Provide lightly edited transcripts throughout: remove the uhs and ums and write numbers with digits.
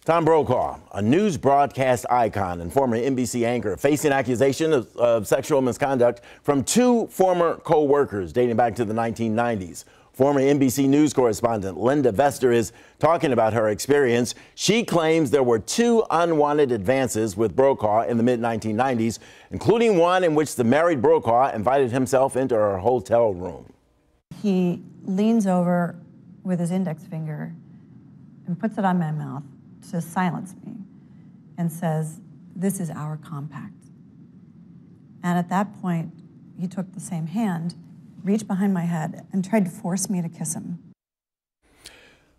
Tom Brokaw, a news broadcast icon and former NBC anchor, facing accusation of sexual misconduct from two former co-workers dating back to the 1990s. Former NBC News correspondent Linda Vester is talking about her experience. She claims there were two unwanted advances with Brokaw in the mid-1990s, including one in which the married Brokaw invited himself into her hotel room. He leans over with his index finger and puts it on my mouth to silence me and says, "This is our compact." And at that point, he took the same hand, reached behind my head, and tried to force me to kiss him.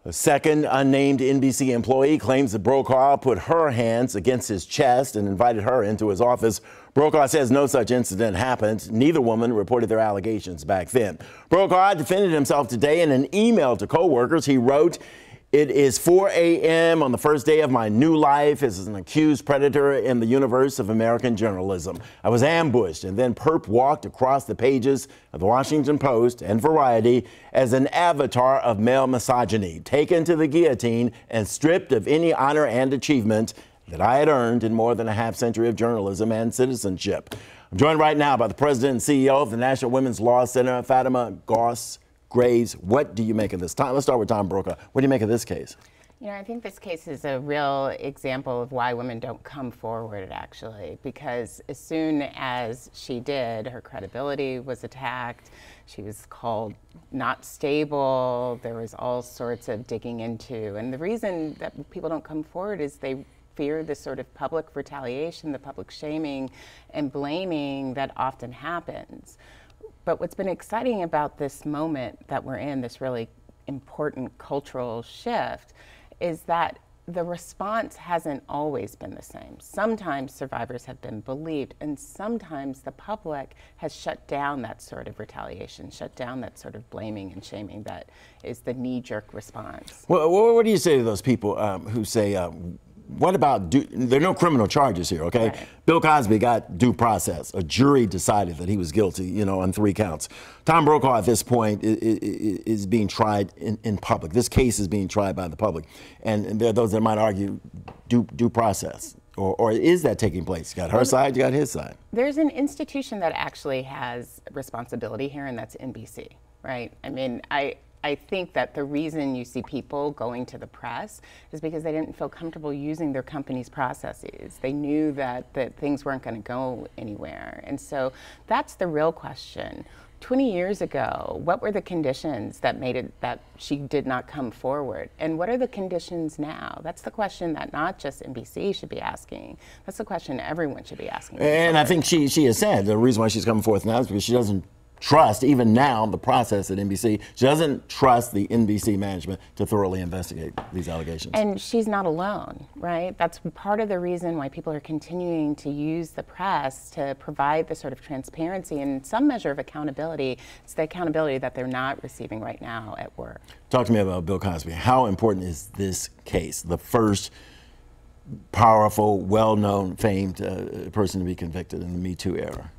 A second unnamed NBC employee claims that Brokaw put her hands against his chest and invited her into his office. Brokaw says no such incident happened. Neither woman reported their allegations back then. Brokaw defended himself today in an email to coworkers. He wrote, "It is 4 a.m. on the first day of my new life as an accused predator in the universe of American journalism. I was ambushed and then perp walked across the pages of the Washington Post and Variety as an avatar of male misogyny, taken to the guillotine and stripped of any honor and achievement that I had earned in more than a half-century of journalism and citizenship." I'm joined right now by the president and CEO of the National Women's Law Center, Fatima Goss. Graves, what do you make of this? Let's start with Tom Brokaw. What do you make of this case? You know, I think this case is a real example of why women don't come forward, actually, because as soon as she did, her credibility was attacked. She was called not stable. There was all sorts of digging into. And the reason that people don't come forward is they fear this sort of public retaliation, the public shaming and blaming that often happens. But what's been exciting about this moment that we're in, this really important cultural shift, is that the response hasn't always been the same. Sometimes survivors have been believed, and sometimes the public has shut down that sort of retaliation, shut down that sort of blaming and shaming that is the knee-jerk response. Well, what do you say to those people who say, what about, there are no criminal charges here, okay? Right. Bill Cosby got due process. A jury decided that he was guilty, you know, on 3 counts. Tom Brokaw at this point is being tried in public. This case is being tried by the public. And there are those that might argue due process. Or is that taking place? You got her side, you got his side. There's an institution that actually has responsibility here, and that's NBC, right? I mean, I think that the reason you see people going to the press is because they didn't feel comfortable using their company's processes. They knew that things weren't going to go anywhere. And so that's the real question. 20 years ago, what were the conditions that made it that she did not come forward? And what are the conditions now? That's the question that not just NBC should be asking. That's the question everyone should be asking. And I think she has said the reason why she's coming forth now is because she doesn't trust, even now, the process at NBC. She doesn't trust the NBC management to thoroughly investigate these allegations. And she's not alone, right? That's part of the reason why people are continuing to use the press to provide the sort of transparency and some measure of accountability. It's the accountability that they're not receiving right now at work. Talk to me about Bill Cosby. How important is this case, the first powerful, well-known, famed person to be convicted in the Me Too era?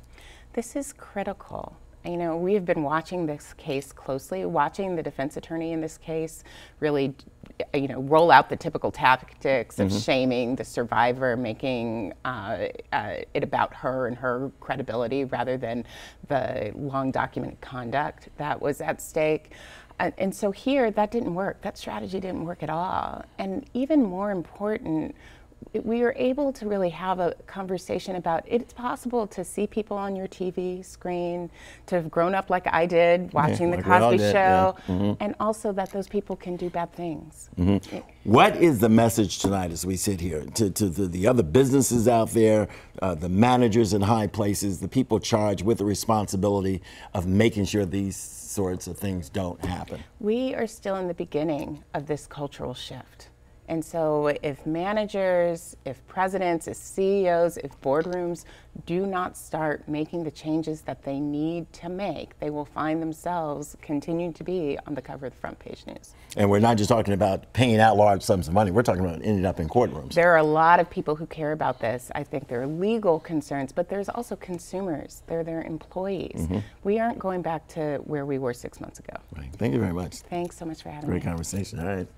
This is critical. You know, we have been watching this case closely, watching the defense attorney in this case really, you know, roll out the typical tactics of shaming the survivor, making it about her and her credibility rather than the long documented conduct that was at stake. And so here, that didn't work. That strategy didn't work at all. And even more important, we were able to really have a conversation about it's possible to see people on your TV screen, to have grown up like I did, watching the Cosby Show, and also that those people can do bad things. What is the message tonight as we sit here to the other businesses out there, the managers in high places, the people charged with the responsibility of making sure these sorts of things don't happen? We are still in the beginning of this cultural shift. And so if managers, if presidents, if CEOs, if boardrooms do not start making the changes that they need to make, they will find themselves continuing to be on the cover of the front page news. And we're not just talking about paying out large sums of money. We're talking about ending up in courtrooms. There are a lot of people who care about this. I think there are legal concerns, but there's also consumers. They're their employees. We aren't going back to where we were 6 months ago. Right. Thank you very much. Thanks so much for having me. Great conversation. All right.